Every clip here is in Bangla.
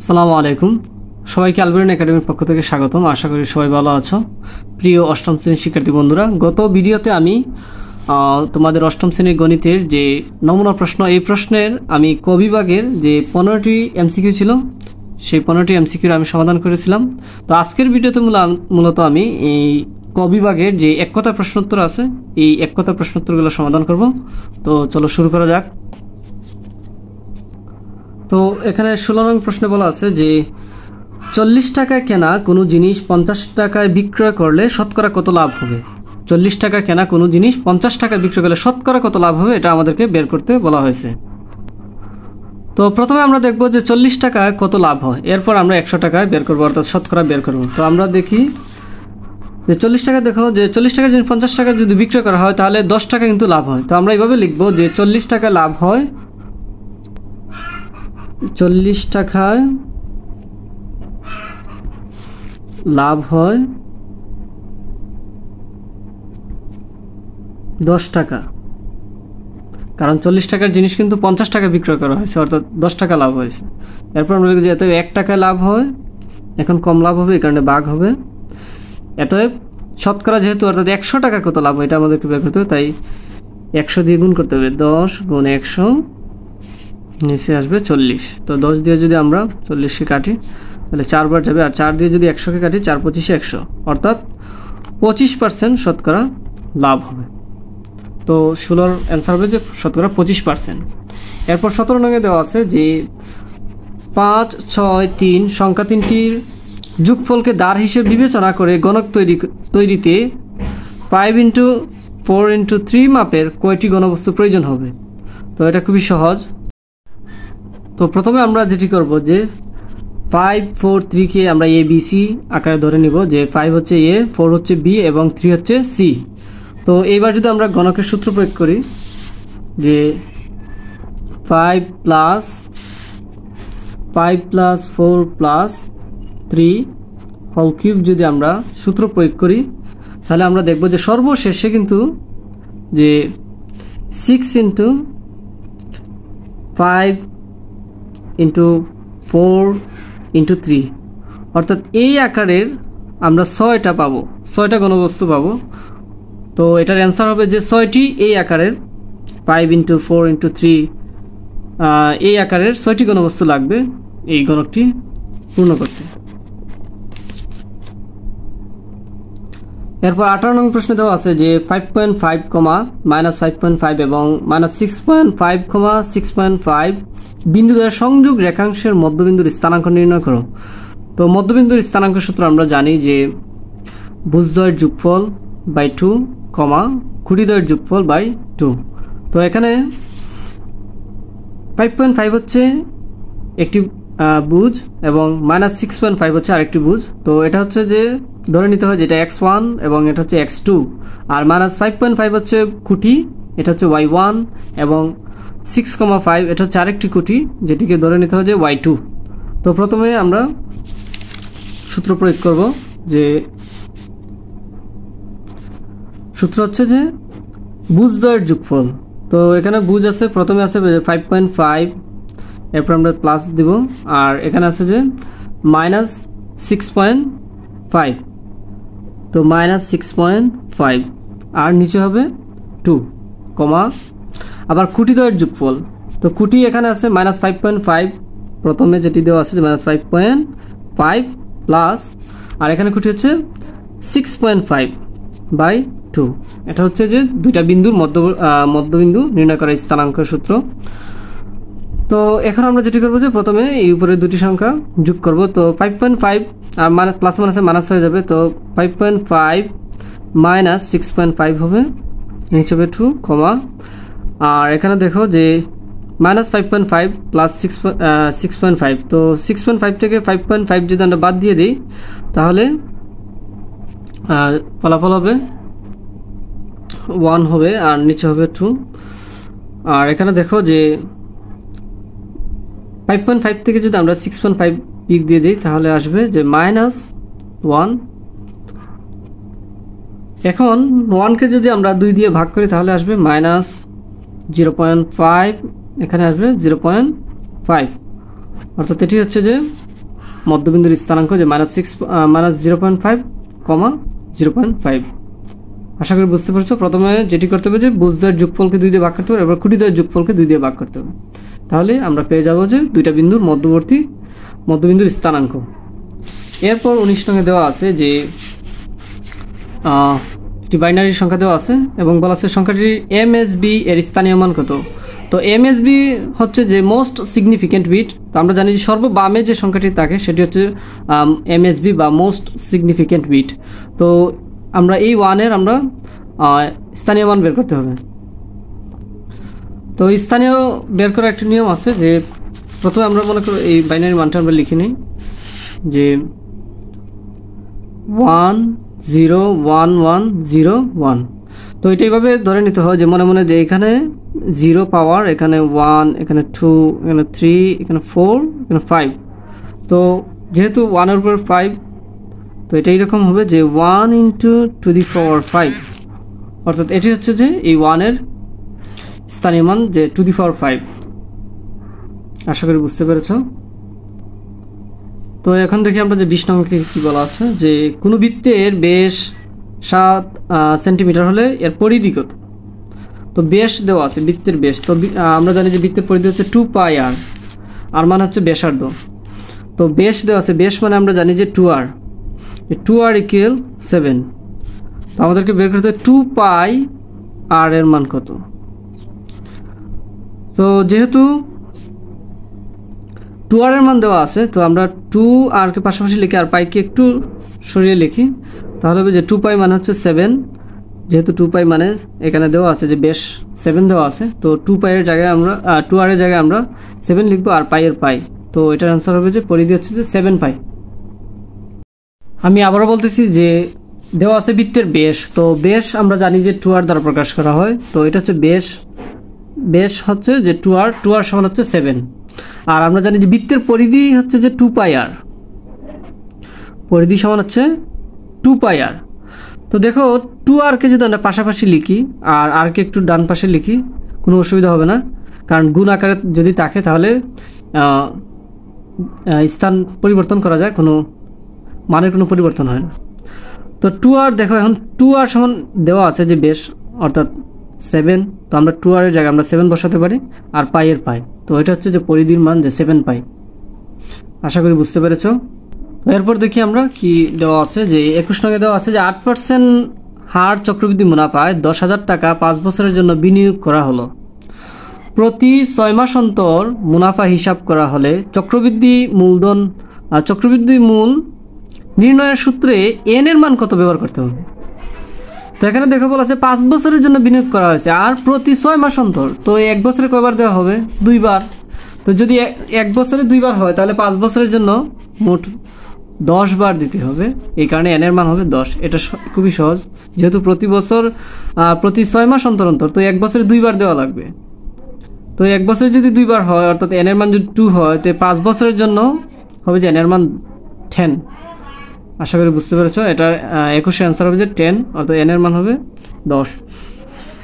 আসসালামু আলাইকুম। সবাইকে আলবেরিন একাডেমির পক্ষ থেকে স্বাগতম। আশা করি সবাই ভালো আছো। প্রিয় অষ্টম শ্রেণীর শিক্ষার্থী বন্ধুরা, গত ভিডিওতে আমি তোমাদের অষ্টম শ্রেণীর গণিতের যে নমুনা প্রশ্ন, এই প্রশ্নের আমি ক বিভাগের যে 15টি এমসিকিউ ছিল সেই 15টি এমসিকিউর আমি সমাধান করেছিলাম। তো আজকের ভিডিওতে মূলত আমি এই ক বিভাগের যে এক কথা প্রশ্নোত্তর আছে, এই এক কথা প্রশ্নোত্তরগুলো সমাধান করব। তো চলো শুরু করা যাক। তো এখানে 16 নং প্রশ্নে বলা আছে যে 40 টাকায় কেনা কোনো জিনিস 50 টাকায় বিক্রয় করলে শতকরা কত লাভ হবে। 40 টাকা কেনা কোনো জিনিস 50 টাকায় বিক্রয় করলে শতকরা কত লাভ হবে, এটা আমাদেরকে বের করতে বলা হয়েছে। তো প্রথমে আমরা দেখব যে 40 টাকায় কত লাভ হয়, এরপর আমরা 100 টাকায় বের করবো, অর্থাৎ শতকরা বের করব। তো আমরা দেখি যে 40 টাকা, দেখো যে 40 টাকার জিনিস 50 টাকা যদি বিক্রয় করা হয় তাহলে 10 টাকা কিন্তু লাভ হয়। তো আমরা এইভাবে লিখব যে 40 টাকা লাভ হয়, 40 টাকায় লাভ হয় 10 টাকা, কারণ 40 টাকার জিনিস কিন্তু 50 টাকা বিক্রয় করা হয়েছে, অর্থাৎ 10 টাকা লাভ হয়েছে। এরপর আমরা লিখব যে এত 1 টাকায় লাভ হয়, এখন কম লাভ হবে এই কারণে ভাগ হবে। এতএব শতকরা যেহেতু, অর্থাৎ 100 টাকা কত লাভ হয় এটা আমাদেরকে বের করতে হবে, তাই 100 দিয়ে গুণ করতে হবে। 10 গুণ 100 নিচে আসবে 40। তো 10 দিয়ে যদি আমরা 40কে কাটি তাহলে 4 বার যাবে, আর 4 দিয়ে যদি 100কে কাটি 4 25 100, অর্থাৎ 25% শতকরা লাভ হবে। তো 16 অ্যান্সার হবে যে শতকরা 25%। এরপর 17 নঙ্গে দেওয়া আছে যে 5, 6, 3 সংখ্যা তিনটির যোগফলকে দ্বার হিসেবে বিবেচনা করে গণক তৈরিতে 5 × 4 × 3 মাপের কয়টি ঘনবস্তু প্রয়োজন হবে। তো এটা খুবই সহজ। তো প্রথমে আমরা যেটি করব যে 5, 4, 3কে আমরা এ বি সি আকারে ধরে নিব, যে 5 হচ্ছে এ, 4 হচ্ছে বি এবং 3 হচ্ছে সি। তো এইবার যদি আমরা গণকের সূত্র প্রয়োগ করি যে 5 + 4 + 3 হোল কিউব যদি আমরা সূত্র প্রয়োগ করি তাহলে আমরা দেখব যে সর্বশেষে কিন্তু যে 6 × 5 × 4 × 3, অর্থাৎ এই আকারের আমরা 6টা পাবো, 6টা ঘনবস্তু পাবো। তো এটার অ্যান্সার হবে যে 6টি এই আকারের 5 × 4 × 3 এই আকারের 6টি ঘনবস্তু লাগবে এই ঘনকটি পূর্ণ করতে। এরপর 18 নং প্রশ্নে দেওয়া আছে যে 5.5, -5.5 এবং -6.5, 6.5 বিন্দুদ্বয়ের সংযোগ রেখাংশের মধ্যবিন্দুর স্থানাঙ্ক নির্ণয় করো। তো মধ্যবিন্দুর স্থানাঙ্ক সূত্র আমরা জানি যে ভুজদ্বয়ের যোগফল বাই 2, খুঁটিদ্বয়ের যোগফল বাই 2। তো এখানে 5.5 হচ্ছে একটি ভুজ এবং -6.5 হচ্ছে আরেকটি ভুজ। তো এটা হচ্ছে যে ধরে নিতে হয় যেটা x1 এবং এটা হচ্ছে x2, আর -5.5 হচ্ছে খুঁটি, এটা হচ্ছে y1 এবং 6.5 এটা হচ্ছে আরেকটি খুঁটি, যেটিকে ধরে নিতে হয় যে y2। তো প্রথমে আমরা সূত্র প্রয়োগ করব, যে সূত্র হচ্ছে যে ভুজদ্বয়ের যোগফল। তো এখানে ভুজ আছে, প্রথমে আছে 5.5, এরপর আমরা প্লাস দিব, আর এখানে আছে যে -6.5, তো -6.5 আর নিচে হবে 2, আবার খুঁটিদ্বয়ের যোগফল। তো খুঁটি এখানে আছে -5.5, প্রথমে যেটি দেওয়া আছে -5.5 প্লাস, আর এখানে খুঁটি হচ্ছে 6.5/2। এটা হচ্ছে যে দুইটা বিন্দুর মধ্যবিন্দু নির্ণয় করা স্থানাঙ্ক সূত্র। তো এখন আমরা যেটি করবো যে প্রথমে এই উপরে দুটি সংখ্যা যোগ করব। তো 5.5 আর প্লাস মাইনাসে মাইনাস হয়ে যাবে, তো 5.5 - 6.5 হবে, নিচে হবে 2, আর এখানে দেখো যে -5.5 প্লাস 6.5, তো 6.5 থেকে 5.5 যদি আমরা বাদ দিয়ে দিই তাহলে ফলাফল হবে 1 হবে, আর নিচে হবে 2। আর এখানে দেখো যে 5.5 থেকে যদি আমরা 6.5 পিক দিয়ে দিই তাহলে আসবে যে -1। এখন 1কে যদি আমরা 2 দিয়ে ভাগ করি তাহলে আসবে -0.5, এখানে আসবে 0.5, অর্থাৎ এটি হচ্ছে যে মধ্যবিন্দুর স্থানাঙ্ক যে -0.5, 0.5। আশা করি বুঝতে পারছো। প্রথমে যেটি করতে হবে যে বুঝদ্বয়ের যোগফলকে 2 দিয়ে ভাগ করতে হবে, এবার খুঁটিদ্বয়ের যোগফলকে 2 দিয়ে ভাগ করতে হবে, তাহলে আমরা পেয়ে যাবো যে দুইটা বিন্দুর মধ্যবিন্দুর স্থানাঙ্ক। এরপর 19 নং দেওয়া আছে যে একটি বাইনারি সংখ্যা দেওয়া আছে এবং বলা আছে সংখ্যাটির MSB এর স্থানীয় মান কত। তো MSB হচ্ছে যে মোস্ট সিগনিফিক্যান্ট বিট। তো আমরা জানি যে সর্ববামে যে সংখ্যাটি থাকে সেটি হচ্ছে MSB বা মোস্ট সিগনিফিক্যান্ট বিট। তো আমরা এই 1-এর আমরা স্থানীয় মান বের করতে হবে। তো স্থানীয় বের করার একটা নিয়ম আছে যে প্রথমে আমরা মনে করি এই বাইনারি মানটা আমরা লিখে নিই যে 1 0 1 1 0 1। তো এটা এইভাবে ধরে নিতে হয় যে মনে মনে যে এখানে 0 পাওয়ার, এখানে 1, এখানে 2, এখানে 3, এখানে 4, এখানে 5। তো যেহেতু 1-এর উপর 5, তো এটা এইরকম হবে যে 1 × 5, অর্থাৎ এটি হচ্ছে যে এই 1-এর স্থানীয় মান যে 5। আশা করি বুঝতে পেরেছ। তো এখন দেখি আমরা যে 20 নম্বরকে কি বলা আছে যে কোনো বৃত্তের ব্যাস 7 সেন্টিমিটার হলে এর পরিধি কত। তো ব্যাস দেওয়া আছে, বৃত্তের ব্যাস। তো আমরা জানি যে বৃত্তের পরিধি হচ্ছে 2πr, আর মান হচ্ছে ব্যাসার্ধ। তো ব্যাস দেওয়া আছে, ব্যাস মানে আমরা জানি যে 2r, 2r = 7। তো আমাদেরকে বের করতে হবে 2πr এর মান কত। তো যেহেতু 2r এর মান দেওয়া আছে, তো আমরা 2r কে পাশাপাশি লিখি আর পাইকে একটু সরিয়ে লিখি, তাহলে হবে যে 2π মানে হচ্ছে 7। যেহেতু 2π মানে এখানে দেওয়া আছে যে বেশ 7 দেওয়া আছে, তো 2π এর জায়গায় আমরা 2r এর জায়গায় আমরা 7 লিখবো আর পাই এর পাই। তো এটার आंसर হবে যে পরিধি হচ্ছে যে 7π। আমি আবারও বলতেছি যে দেওয়া আছে বৃত্তের ব্যাস। তো ব্যাস আমরা জানি যে 2r দ্বারা প্রকাশ করা হয়। তো এটা হচ্ছে ব্যাস হচ্ছে যে 2r সমান হচ্ছে 7। আর আমরা জানি যে বৃত্তের পরিধি হচ্ছে যে 2πr, পরিধি সমান হচ্ছে 2πr। তো দেখো 2r কে যদি আমরা পাশাপাশি লিখি আর r কে একটু ডান পাশে লিখি কোনো অসুবিধা হবে না, কারণ গুণ আকারে যদি থাকে তাহলে স্থান পরিবর্তন করা যায়, কোনো মানের কোনো পরিবর্তন হয় না। তো 2r দেখো এখন 2r সমান দেওয়া আছে যে বেশ অর্থাৎ 7। তো আমরা 2r এর জায়গায় আমরা 7 বসাতে পারি আর পাই এর পাই। তো এটা হচ্ছে যে পরিধির মান যে 7π। আশা করি বুঝতে পেরেছো। তো এরপর দেখি আমরা কি দেওয়া আছে যে 21 নং দেওয়া আছে যে 8% হার চক্রবৃদ্ধি মুনাফায় 10,000 টাকা 5 বছরের জন্য বিনিয়োগ করা হলো। প্রতি 6 মাস অন্তর মুনাফা হিসাব করা হলে চক্রবৃদ্ধি মূল নির্ণয়ের সূত্রে n এর মান কত ব্যবহার করতে হবে। তো এখানে দেখো বলা আছে 5 বছরের জন্য বিনিয়োগ করা হয়েছে আর প্রতি 6 মাস অন্তর। তো 1 বছরে কয়বার দেওয়া হবে? 2 বার। তো যদি 1 বছরে 2 বার হয় তাহলে 5 বছরের জন্য মোট 10 বার দিতে হবে। এই কারণে n এর মান হবে 10। এটা খুবই সহজ, যেহেতু প্রতি বছর প্রতি 6 মাস অন্তর অন্তর, তো 1 বছরে 2 বার দেওয়া লাগবে। তো 1 বছরে যদি 2 বার হয় অর্থাৎ n এর মান যদি 2 হয়, তো 5 বছরের জন্য হবে যে n এর মান 10। আশা করি বুঝতে পেরেছো। এটা 21 অ্যান্সার হবে যে 10, অর্থাৎ n এর মান হবে 10।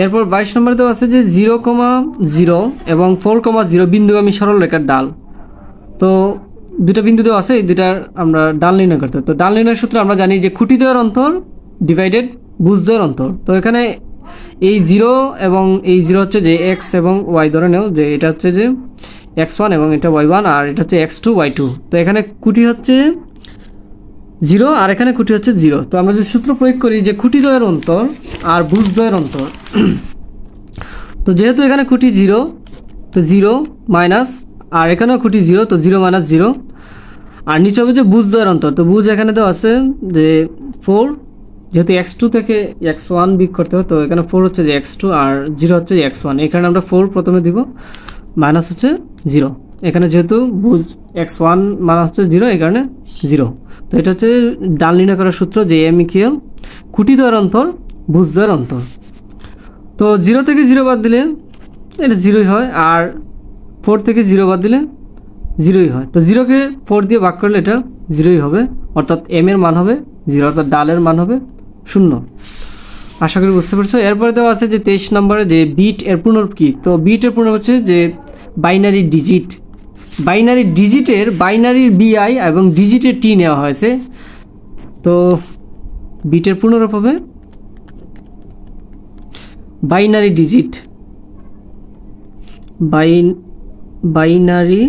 এরপর 22 নম্বরে দেওয়া আছে যে 0,0 এবং 4,0 বিন্দুগামী সরলরেখার ডাল। তো দুটো বিন্দু দেওয়া আছে, এই দুটার আমরা ডাল নির্ণয় করতে হবে। তো ডাল নির্ণয়ের সূত্র আমরা জানি যে খুঁটিদ্বয়ের অন্তর ডিভাইডেড বুজদ্বয়ের অন্তর। তো এখানে এই 0 এবং এই 0 হচ্ছে যে x এবং y ধরে নেও, যে এটা হচ্ছে যে x1 এবং এটা y1 আর এটা হচ্ছে x2 y2। তো এখানে খুঁটি হচ্ছে 0 আর এখানে খুঁটি হচ্ছে 0। তো আমরা যে সূত্র প্রয়োগ করি যে খুঁটিদ্বয়ের অন্তর আর বুজদ্বয়ের অন্তর, তো যেহেতু এখানে খুঁটি 0, তো 0 মাইনাস, আর এখানেও খুঁটি 0, তো 0 মাইনাস 0, আর নিচে হবে যে বুজদ্বয়ের অন্তর। তো বুজ এখানে দেওয়া আছে যে 4, যেহেতু x2 থেকে x1 বিয়োগ করতে হয়, তো এখানে 4 হচ্ছে যে x2 আর 0 হচ্ছে যে x1। এখানে আমরা 4 প্রথমে দিব, মাইনাস হচ্ছে 0। এখানে যেহেতু বুজ x1 মাইনাস হচ্ছে 0, এই কারণে 0। তো এটা হচ্ছে ডাল নির্ণয় করার সূত্র যে m = খুঁটিদ্বয়ের অন্তর বুজদ্বয়ের অন্তর। তো 0 থেকে 0 বাদ দিলে এটা 0ই হয়, আর 4 থেকে 0 বাদ দিলে 0ই হয়। তো 0কে 4 দিয়ে ভাগ করলে এটা 0ই হবে, অর্থাৎ m এর মান হবে 0, অর্থাৎ ডালের মান হবে 0। আশা করি বুঝতে পারছো। এরপরে দেওয়া আছে যে 23 নম্বরে যে বিট এর পূর্ণরূপ কি। তো বিট এর পূর্ণরূপ হচ্ছে যে বাইনারি ডিজিট, বাইনারি ডিজিটের বাইনারির বিআই এবং ডিজিটের টি নেওয়া হয়েছে। তো বিটের পূর্ণরূপ হবে binary digit, binary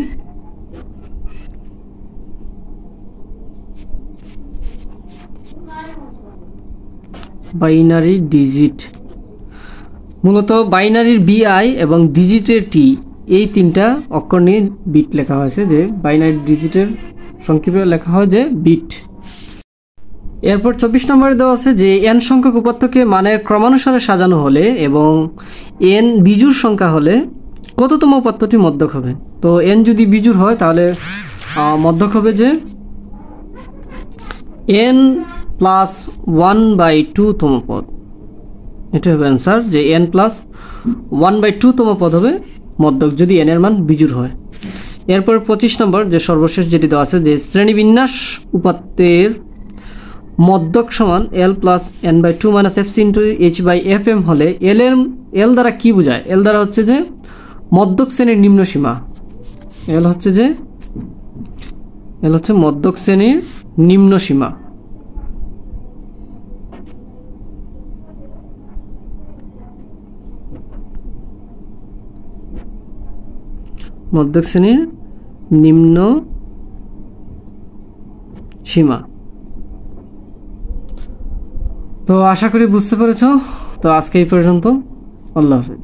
binary digit. মূলত বাইনারির বিআই এবং ডিজিটের টি এই তিনটা অক্ষর নিয়ে বিট লেখা হয়েছে, যে বাইনারি ডিজিটের সংক্ষেপে লেখা হয় যে বিট। এরপর 24 নম্বরে দেওয়া আছে যে এন সংখ্যক উপাত্তকে মানের ক্রমানুসারে সাজানো হলে এবং এন বিজোড় সংখ্যা হলে কততম উপাত্তটি মধ্যক হবে। তো এন যদি বিজোড় হয় তাহলে মধ্যক হবে যে এন প্লাস 1/2 তম পদ। এটা হবে অ্যান্সার, যে এন প্লাস 1/2 তম পদ হবে মধ্যক যদি এন এর মান বিজোড় হয়। এরপর 25 নম্বর যে সর্বশেষ যেটি দেওয়া আছে যে শ্রেণীবিন্যাস উপাত্তের মধ্যক সমান L plus n/2 minus F C into h/fm হলে এল দ্বারা কি বোঝায়। এল দ্বারা হচ্ছে যে মধ্যক শ্রেণীর নিম্ন সীমা। এল হচ্ছে মধ্যক শ্রেণীর নিম্ন সীমা। মধ্যক শ্রেণীর নিম্ন সীমা। তো আশা করি বুঝতে পেরেছ। তো আজকে এই পর্যন্ত। আল্লাহ হাফেজ।